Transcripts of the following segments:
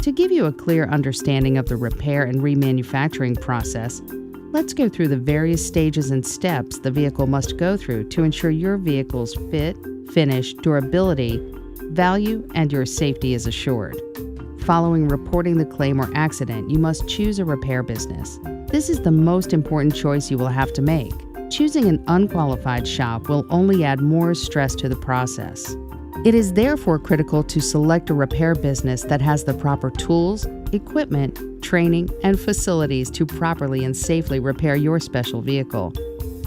To give you a clear understanding of the repair and remanufacturing process, let's go through the various stages and steps the vehicle must go through to ensure your vehicle's fit, finish, durability, value, and your safety is assured. Following reporting the claim or accident, you must choose a repair business. This is the most important choice you will have to make. Choosing an unqualified shop will only add more stress to the process. It is therefore critical to select a repair business that has the proper tools, equipment, training, and facilities to properly and safely repair your special vehicle.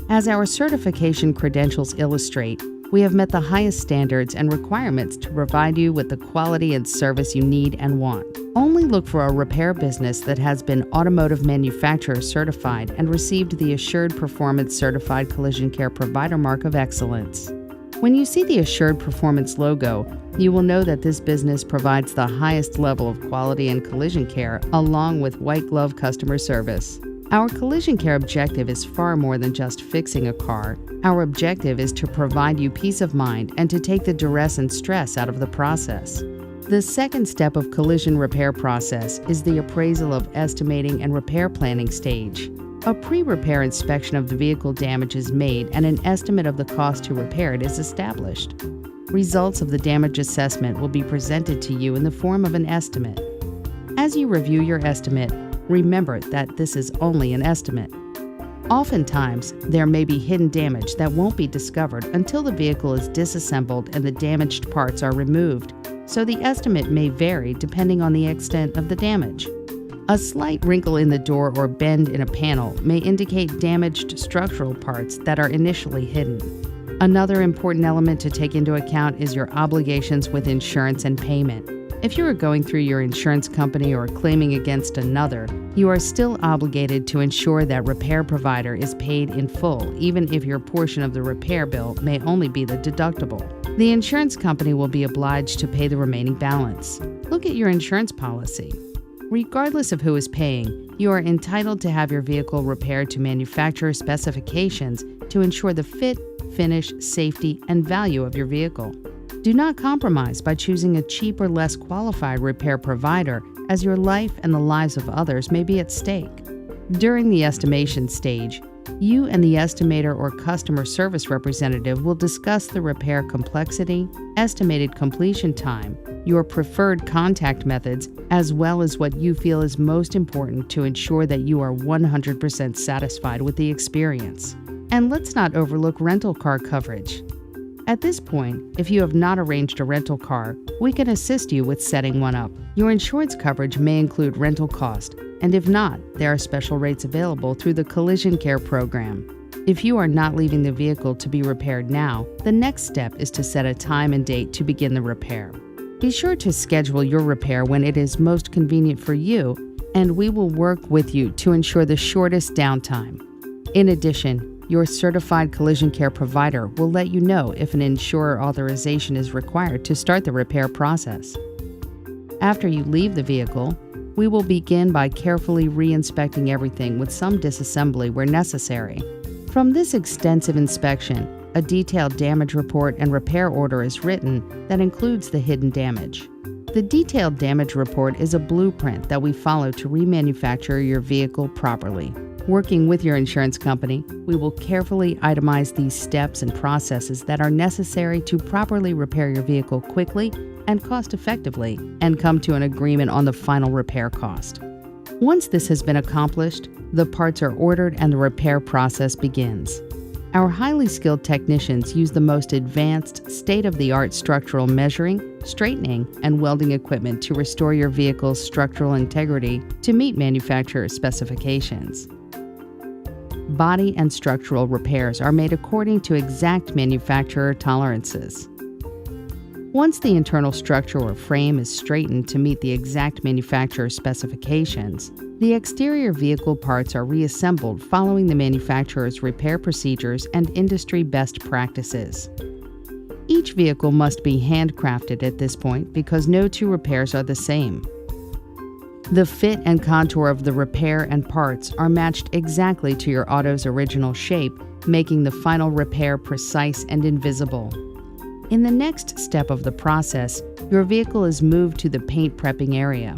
As our certification credentials illustrate, we have met the highest standards and requirements to provide you with the quality and service you need and want. Only look for a repair business that has been automotive manufacturer certified and received the Assured Performance Certified Collision Care Provider Mark of Excellence. When you see the Assured Performance logo, you will know that this business provides the highest level of quality and collision care along with white glove customer service. Our collision care objective is far more than just fixing a car. Our objective is to provide you peace of mind and to take the duress and stress out of the process. The second step of collision repair process is the appraisal of estimating and repair planning stage. A pre-repair inspection of the vehicle damage is made and an estimate of the cost to repair it is established. Results of the damage assessment will be presented to you in the form of an estimate. As you review your estimate, remember that this is only an estimate. Oftentimes, there may be hidden damage that won't be discovered until the vehicle is disassembled and the damaged parts are removed, so the estimate may vary depending on the extent of the damage. A slight wrinkle in the door or bend in a panel may indicate damaged structural parts that are initially hidden. Another important element to take into account is your obligations with insurance and payment. If you are going through your insurance company or claiming against another, you are still obligated to ensure that repair provider is paid in full, even if your portion of the repair bill may only be the deductible. The insurance company will be obliged to pay the remaining balance. Look at your insurance policy. Regardless of who is paying, you are entitled to have your vehicle repaired to manufacturer specifications to ensure the fit, finish, safety, and value of your vehicle. Do not compromise by choosing a cheap or less qualified repair provider, as your life and the lives of others may be at stake. During the estimation stage, you and the estimator or customer service representative will discuss the repair complexity, estimated completion time, your preferred contact methods, as well as what you feel is most important to ensure that you are 100% satisfied with the experience. And let's not overlook rental car coverage. At this point, if you have not arranged a rental car, we can assist you with setting one up. Your insurance coverage may include rental cost, and if not, there are special rates available through the Collision Care Program. If you are not leaving the vehicle to be repaired now, the next step is to set a time and date to begin the repair. Be sure to schedule your repair when it is most convenient for you, and we will work with you to ensure the shortest downtime. In addition, your certified collision care provider will let you know if an insurer authorization is required to start the repair process. After you leave the vehicle, we will begin by carefully re-inspecting everything with some disassembly where necessary. From this extensive inspection, a detailed damage report and repair order is written that includes the hidden damage. The detailed damage report is a blueprint that we follow to remanufacture your vehicle properly. Working with your insurance company, we will carefully itemize these steps and processes that are necessary to properly repair your vehicle quickly and cost-effectively, and come to an agreement on the final repair cost. Once this has been accomplished, the parts are ordered and the repair process begins. Our highly skilled technicians use the most advanced, state-of-the-art structural measuring, straightening, and welding equipment to restore your vehicle's structural integrity to meet manufacturer specifications. Body and structural repairs are made according to exact manufacturer tolerances. Once the internal structure or frame is straightened to meet the exact manufacturer specifications, the exterior vehicle parts are reassembled following the manufacturer's repair procedures and industry best practices. Each vehicle must be handcrafted at this point because no two repairs are the same. The fit and contour of the repair and parts are matched exactly to your auto's original shape, making the final repair precise and invisible. In the next step of the process, your vehicle is moved to the paint prepping area.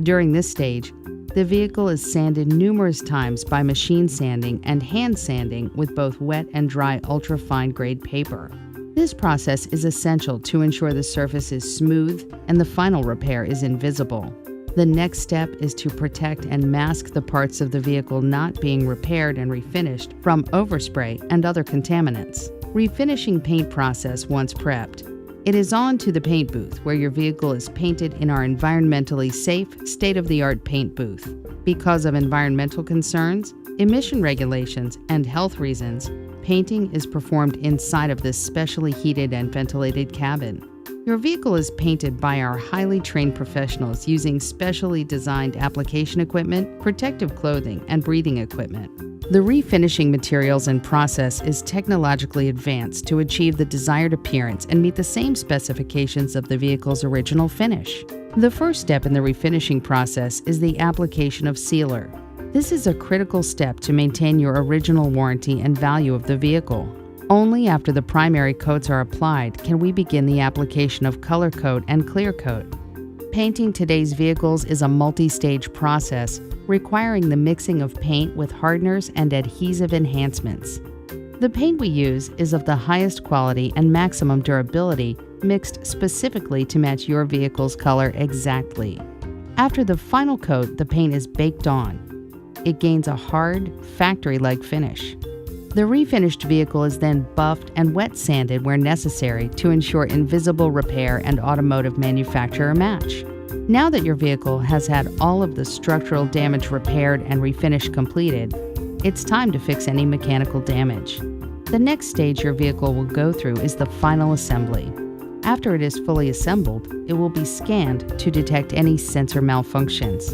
During this stage, the vehicle is sanded numerous times by machine sanding and hand sanding with both wet and dry ultra-fine grade paper. This process is essential to ensure the surface is smooth and the final repair is invisible. The next step is to protect and mask the parts of the vehicle not being repaired and refinished from overspray and other contaminants. Refinishing paint process once prepped. It is on to the paint booth, where your vehicle is painted in our environmentally safe, state-of-the-art paint booth. Because of environmental concerns, emission regulations, and health reasons, painting is performed inside of this specially heated and ventilated cabin. Your vehicle is painted by our highly trained professionals using specially designed application equipment, protective clothing, and breathing equipment. The refinishing materials and process is technologically advanced to achieve the desired appearance and meet the same specifications of the vehicle's original finish. The first step in the refinishing process is the application of sealer. This is a critical step to maintain your original warranty and value of the vehicle. Only after the primary coats are applied can we begin the application of color coat and clear coat. Painting today's vehicles is a multi-stage process requiring the mixing of paint with hardeners and adhesive enhancements. The paint we use is of the highest quality and maximum durability, mixed specifically to match your vehicle's color exactly. After the final coat, the paint is baked on. It gains a hard, factory-like finish. The refinished vehicle is then buffed and wet sanded where necessary to ensure invisible repair and automotive manufacturer match. Now that your vehicle has had all of the structural damage repaired and refinish completed, it's time to fix any mechanical damage. The next stage your vehicle will go through is the final assembly. After it is fully assembled, it will be scanned to detect any sensor malfunctions.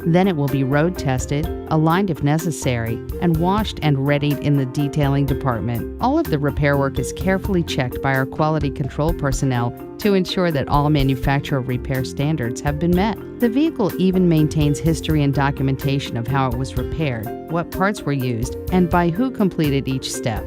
Then it will be road tested, aligned if necessary, and washed and readied in the detailing department. All of the repair work is carefully checked by our quality control personnel to ensure that all manufacturer repair standards have been met. The vehicle even maintains history and documentation of how it was repaired, what parts were used, and by who completed each step.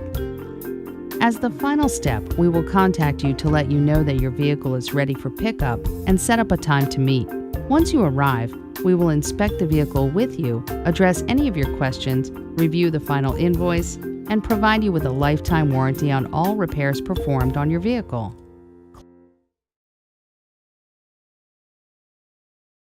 As the final step, we will contact you to let you know that your vehicle is ready for pickup and set up a time to meet. Once you arrive, we will inspect the vehicle with you, address any of your questions, review the final invoice, and provide you with a lifetime warranty on all repairs performed on your vehicle.